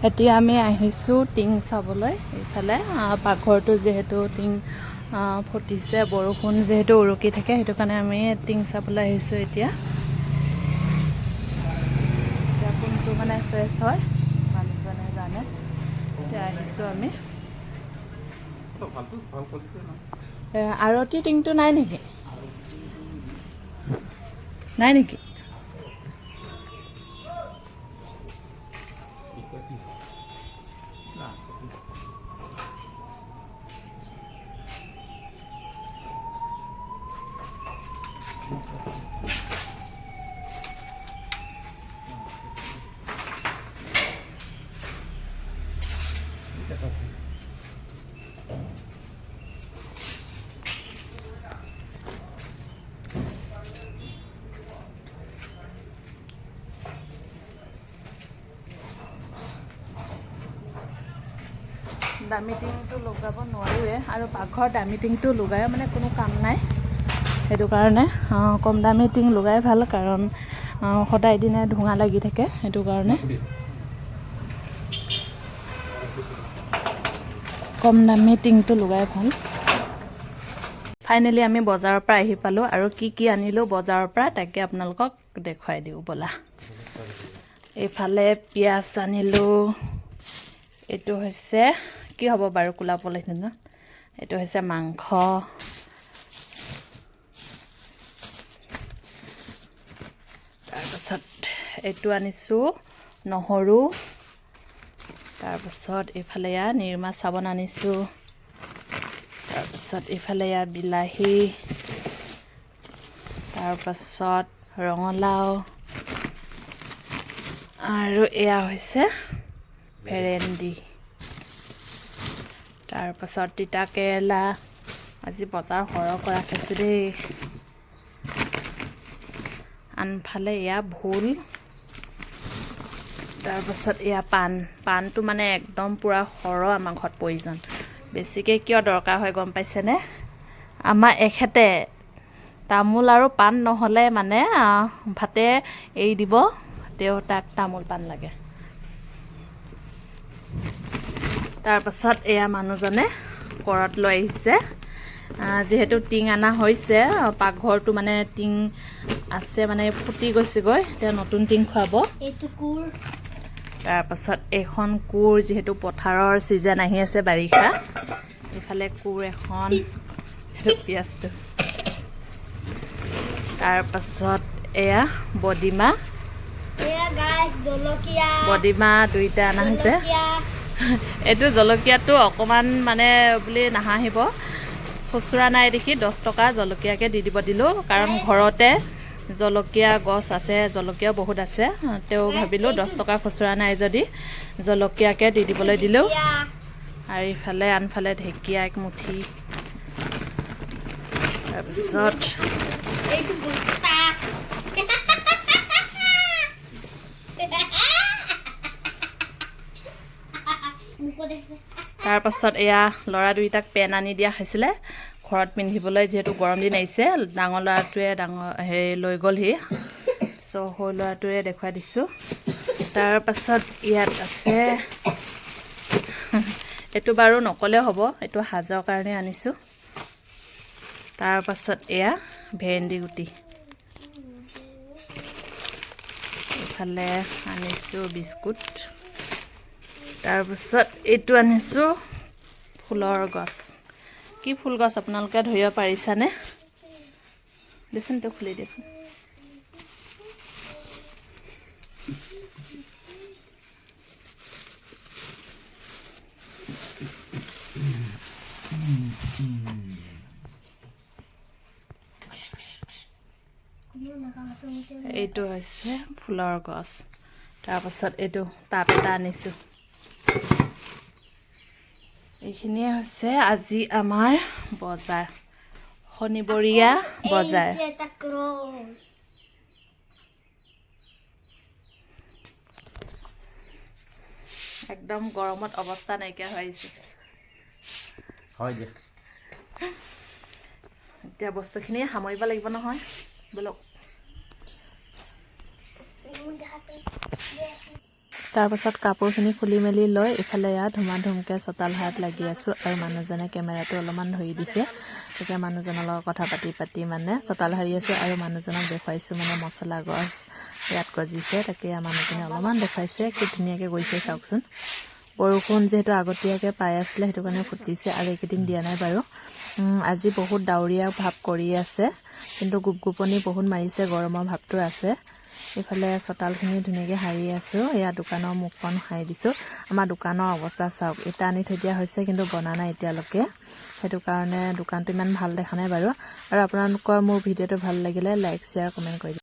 এতিয়া আমি আহিছোঁ টিং চাবলৈ এইফালে পাকঘৰটো যিহেতু টিং ফুটিছে বৰষুণ যিহেতু উৰুকি থাকে সেইটো কাৰণে আমি টিং চাবলৈ আহিছোঁ এতিয়া কোনটো মানে চইচ হয় মানুহজনে জানে এতিয়া আহিছোঁ আমি আৰতি টিংটো নাই নেকি নাই নেকি দামী টিংটো লগাব নোৱাৰোৱে আৰু পাকঘৰত দামী টিংটো লগাই মানে কোনো কাম নাই সেইটো কাৰণে কম দামী টিং লগাই ভাল কাৰণ সদায় দিনে ধোঁৱা লাগি থাকে সেইটো কাৰণে কম দামী টিংটো লগাই ভাল ফাইনেলি আমি বজাৰৰ পৰা আহি পালোঁ আৰু কি আনিলোঁ বজাৰৰ পৰা তাকে আপোনালোকক দেখুৱাই দিওঁ ব'লা এইফালে পিঁয়াজ আনিলোঁ এইটো হৈছে কি হ'ব বাৰু কোলা পলিথিনত এইটো হৈছে মাংস তাৰপাছত এইটো আনিছোঁ নহৰু তাৰপাছত এইফালে নিৰ্মা চাবোন আনিছোঁ তাৰপাছত এইফালে বিলাহী তাৰপাছত ৰঙালাও আৰু এয়া হৈছে ভেন্দি তাৰপাছত তিতা কেৰেলা আজি বজাৰ সৰহকৈ ৰাখিছে দেই আনফালে এয়া ভোল তাৰপাছত এয়া পাণটো মানে একদম পূৰা সৰহ আমাৰ ঘৰত প্ৰয়োজন বেছিকৈ কিয় দৰকাৰ হয় গম পাইছেনে আমাৰ এখেতে তামোল আৰু পাণ নহ'লে মানে ভাতে এৰি দিব তেওঁ তাক তামোল পাণ লাগে তাৰপাছত এয়া মানুহজনে ঘৰত লৈ আহিছে যিহেতু টিং অনা হৈছে পাকঘৰটো মানে টিং আছে মানে ফুটি গৈছেগৈ এতিয়া নতুন টিং খুৱাব এইটো কোৰ তাৰপাছত এখন কোৰ যিহেতু পথাৰৰ ছিজন আহি আছে বাৰিষা এইফালে কোৰ এখন সেইটো পিঁয়াজটো তাৰপাছত এয়া বডিমাহ দুইটা অনা হৈছে এইটো জলকীয়াটো অকণমান মানে বুলি নাহাঁহিব খুচুৰা নাই দেখি 10 টকা জলকীয়াকৈ দি দিব দিলোঁ কাৰণ ঘৰতে জলকীয়া গছ আছে জলকীয়াও বহুত আছে তেওঁ ভাবিলোঁ 10 টকা খুচুৰা নাই যদি জলকীয়াকৈ দি দিবলৈ দিলোঁ আৰু ইফালে আনফালে ঢেকীয়া এক মুঠি তাৰপিছত তাৰপাছত এয়া ল'ৰা দুইটাক পেন আনি দিয়া হৈছিলে ঘৰত পিন্ধিবলৈ যিহেতু গৰম দিন আহিছে ডাঙৰ ল'ৰাটোৱে লৈ গ'লহি সৰু ল'ৰাটোৱে দেখুৱাই দিছোঁ তাৰপাছত ইয়াত আছে এইটো বাৰু নক'লেও হ'ব এইটো সাজৰ কাৰণে আনিছোঁ তাৰপাছত এয়া ভেন্দি গুটি এইফালে আনিছোঁ বিস্কুট তাৰপিছত এইটো আনিছোঁ ফুলৰ গছ কি ফুল গছ আপোনালোকে ধৰিব পাৰিছানে দেচোন তেওঁ খুলি দিয়কচোন এইটো হৈছে ফুলৰ গছ তাৰপাছত এইটো টাব এটা আনিছোঁ এইখিনিয়ে হৈছে আজি আমাৰ বজাৰ শনিবৰীয়া বজাৰ একদম গৰমত অৱস্থা নাইকিয়া হৈ আহিছে হয় দিয়া এতিয়া বস্তুখিনি সামৰিব লাগিব নহয় বলক তাৰপাছত কাপোৰখিনি খুলি মেলি লৈ ইফালে ইয়াত ধুমাধুমকৈ চোতাল সাৰত লাগি আছোঁ আৰু মানুহজনে কেমেৰাটো অলপমান ধৰি দিছে গতিকে মানুহজনৰ লগত কথা পাতি মানে চোতাল সাৰি আছোঁ আৰু মানুহজনক দেখুৱাইছোঁ মানে মছলা গছ ইয়াত গজিছে তাকে মানুহজনে অলপমান দেখুৱাইছে কি ধুনীয়াকৈ গৈছে চাওকচোন বৰষুণ যিহেতু আগতীয়াকৈ পাই আছিলে সেইটো কাৰণে ফুটিছে আৰু এইকেইদিন দিয়া নাই বাৰু আজি বহুত ডাৱৰীয়া ভাৱ কৰি আছে কিন্তু গুপগুপনি বহুত মাৰিছে গৰমৰ ভাৱটো আছে ইফালে চোতালখিনি ধুনীয়াকৈ সাৰি আছোঁ এয়া দোকানৰ মুখখন সাৰি দিছোঁ আমাৰ দোকানৰ অৱস্থা চাওক ইটা আনি থৈ দিয়া হৈছে কিন্তু বনা নাই এতিয়ালৈকে সেইটো কাৰণে দোকানটো ইমান ভাল দেখা নাই বাৰু আৰু আপোনালোকৰ মোৰ ভিডিঅ'টো ভাল লাগিলে লাইক শ্বেয়াৰ কমেণ্ট কৰি